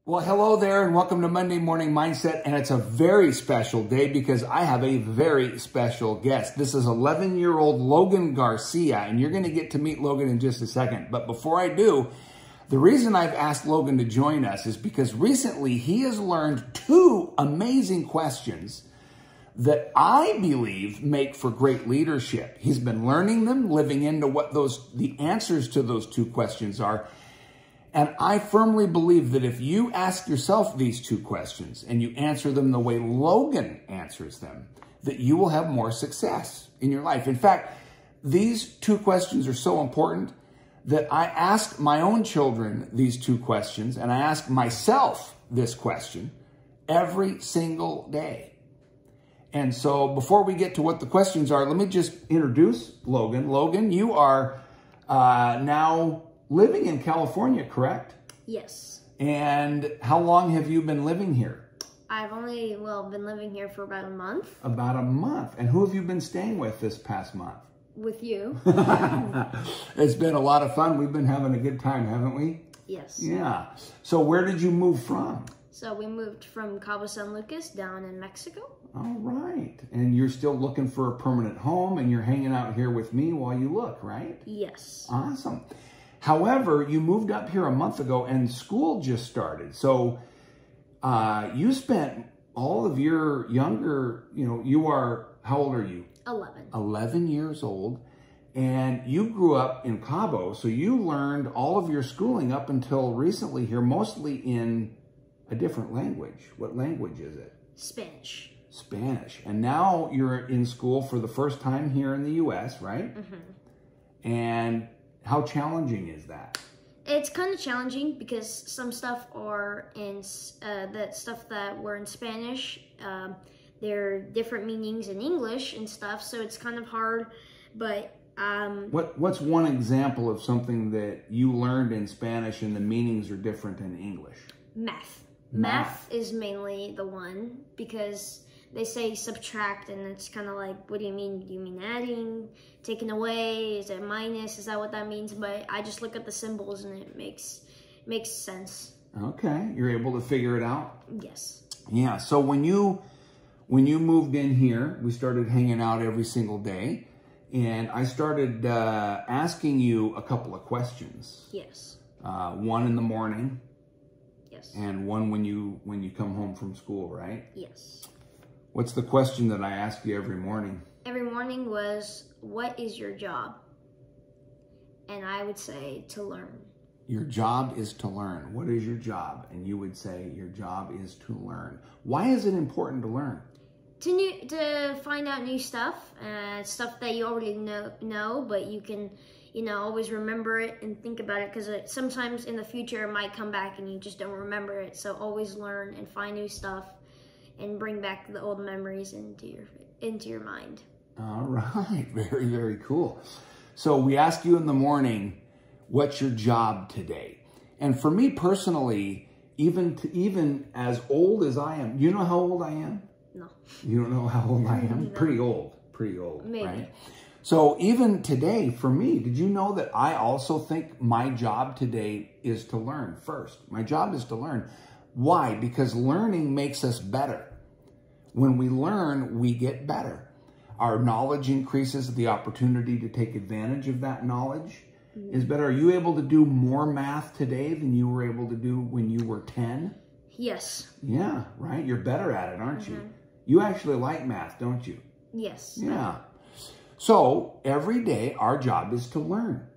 Well, hello there and welcome to Monday Morning Mindset. And it's a very special day because I have a very special guest. This is 11-year-old Logan Garcia, and you're going to get to meet Logan in just a second. But before I do, the reason I've asked Logan to join us is because recently he has learned two amazing questions that I believe make for great leadership. He's been learning them, living into what the answers to those two questions are. And I firmly believe that if you ask yourself these two questions and you answer them the way Logan answers them, that you will have more success in your life. In fact, these two questions are so important that I ask my own children these two questions, and I ask myself this question every single day. And so before we get to what the questions are, let me just introduce Logan. Logan, you are now living in California, correct? Yes. And how long have you been living here? I've only, been living here for about a month. About a month. And who have you been staying with this past month? With you. It's been a lot of fun. We've been having a good time, haven't we? Yes. Yeah. So where did you move from? So we moved from Cabo San Lucas down in Mexico. All right. And you're still looking for a permanent home, and you're hanging out here with me while you look, right? Yes. Awesome. However, you moved up here a month ago and school just started. So you spent all of your younger, how old are you? 11. 11 years old. And you grew up in Cabo. So you learned all of your schooling up until recently here, mostly in a different language. What language is it? Spanish. Spanish. And now you're in school for the first time here in the U.S., right? Mm-hmm. And how challenging is that? It's kind of challenging because some stuff are in that stuff that were in Spanish. There are different meanings in English and stuff, so it's kind of hard. But what's one example of something that you learned in Spanish and the meanings are different in English? Math. Math is mainly the one because they say subtract, and it's kind of like, what do you mean? Do you mean adding, taking away? Is it minus? Is that what that means? But I just look at the symbols, and it makes sense. Okay, you're able to figure it out? Yes. Yeah. So when you moved in here, we started hanging out every single day, and I started asking you a couple of questions. Yes. One in the morning. Yes. And one when you come home from school, right? Yes. What's the question that I ask you every morning? Every morning was, what is your job? And I would say, to learn. Your job is to learn. What is your job? And you would say, your job is to learn. Why is it important to learn? To find out new stuff, stuff that you already know, but you can, always remember it and think about it, because sometimes in the future it might come back and you just don't remember it. So always learn and find new stuff and bring back the old memories into your mind. All right, very, very cool. So we ask you in the morning, what's your job today? And for me personally, even as old as I am, you know how old I am? No. You don't know how old I am? No. Pretty old, Maybe. Right? So even today, for me, did you know that I also think my job today is to learn first? My job is to learn. Why? Because learning makes us better. When we learn, we get better. Our knowledge increases, the opportunity to take advantage of that knowledge is better. Are you able to do more math today than you were able to do when you were 10? Yes. Yeah, right? You're better at it, aren't you? You actually like math, don't you? Yes. Yeah. So every day, our job is to learn.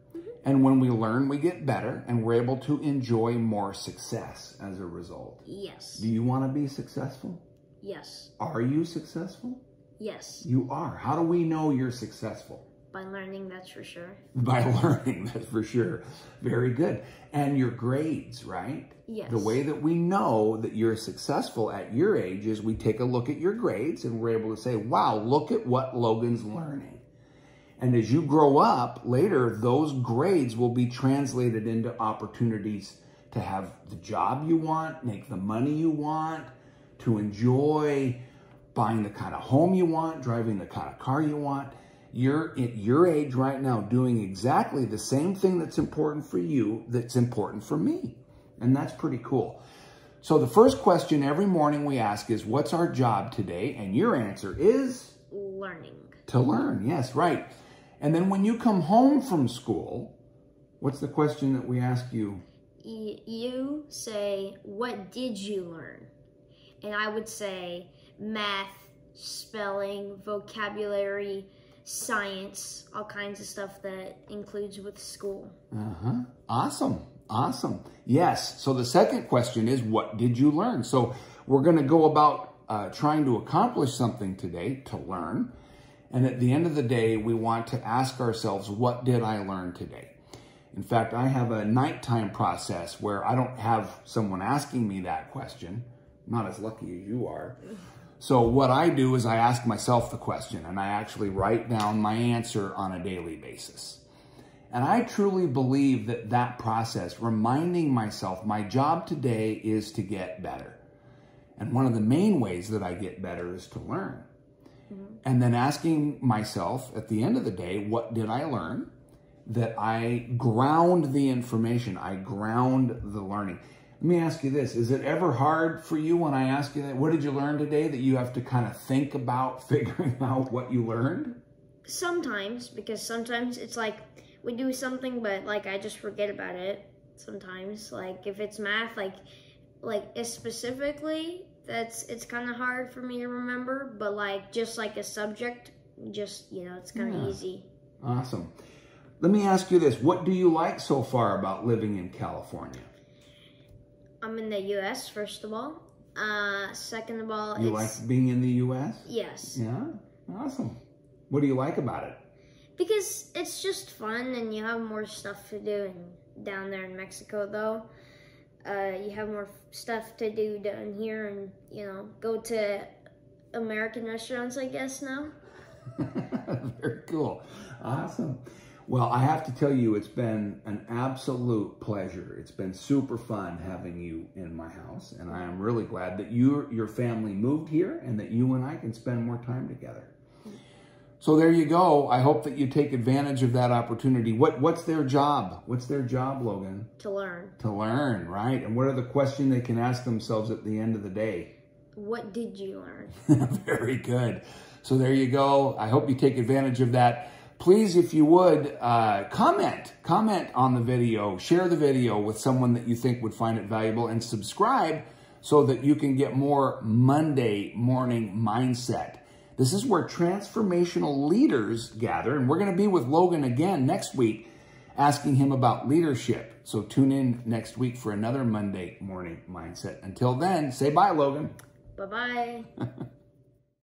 And when we learn, we get better, and we're able to enjoy more success as a result. Yes. Do you want to be successful? Yes. Are you successful? Yes. You are. How do we know you're successful? By learning, that's for sure. By learning, that's for sure. Very good. And your grades, right? Yes. The way that we know that you're successful at your age is we take a look at your grades and we're able to say, wow, look at what Logan's learning. And as you grow up later, those grades will be translated into opportunities to have the job you want, make the money you want, to enjoy buying the kind of home you want, driving the kind of car you want. You're at your age right now doing exactly the same thing that's important for you, that's important for me. And that's pretty cool. So the first question every morning we ask is, what's our job today? And your answer is? Learning. To learn, yes, right. And then when you come home from school, what's the question that we ask you? You say, what did you learn? And I would say math, spelling, vocabulary, science, all kinds of stuff that includes with school. Awesome. Awesome. Yes. So the second question is, what did you learn? So we're going to go about trying to accomplish something today, to learn. And at the end of the day, we want to ask ourselves, what did I learn today? In fact, I have a nighttime process where I don't have someone asking me that question. I'm not as lucky as you are. So what I do is I ask myself the question, and I actually write down my answer on a daily basis. And I truly believe that that process, reminding myself my job today is to get better. And one of the main ways that I get better is to learn. And then asking myself at the end of the day, what did I learn? That I ground the information, I ground the learning. Let me ask you this, is it ever hard for you when I ask you that, what did you learn today, that you have to kind of think about figuring out what you learned? Sometimes, because sometimes it's like we do something, but like I just forget about it sometimes. Like if it's math, like specifically, it's kind of hard for me to remember, but like just like a subject, just, you know, it's kind of easy. Awesome. Let me ask you this, what do you like so far about living in California? I'm in the U.S., first of all. Second of all, you like being in the U.S.? Yes. Yeah? Awesome. What do you like about it? Because it's just fun and you have more stuff to do down there in Mexico, though. You have more stuff to do down here and, you know, go to American restaurants, I guess, now. Very cool. Awesome. Well, I have to tell you, it's been an absolute pleasure. It's been super fun having you in my house, and I am really glad that your family moved here and that you and I can spend more time together. So there you go. I hope that you take advantage of that opportunity. What's their job? What's their job, Logan? To learn. To learn, right? And what are the questions they can ask themselves at the end of the day? What did you learn? Very good. So there you go. I hope you take advantage of that. Please, if you would, comment on the video, share the video with someone that you think would find it valuable, and subscribe so that you can get more Monday morning mindset. This is where transformational leaders gather, and we're going to be with Logan again next week, asking him about leadership. So tune in next week for another Monday morning mindset. Until then, say bye, Logan. Bye-bye.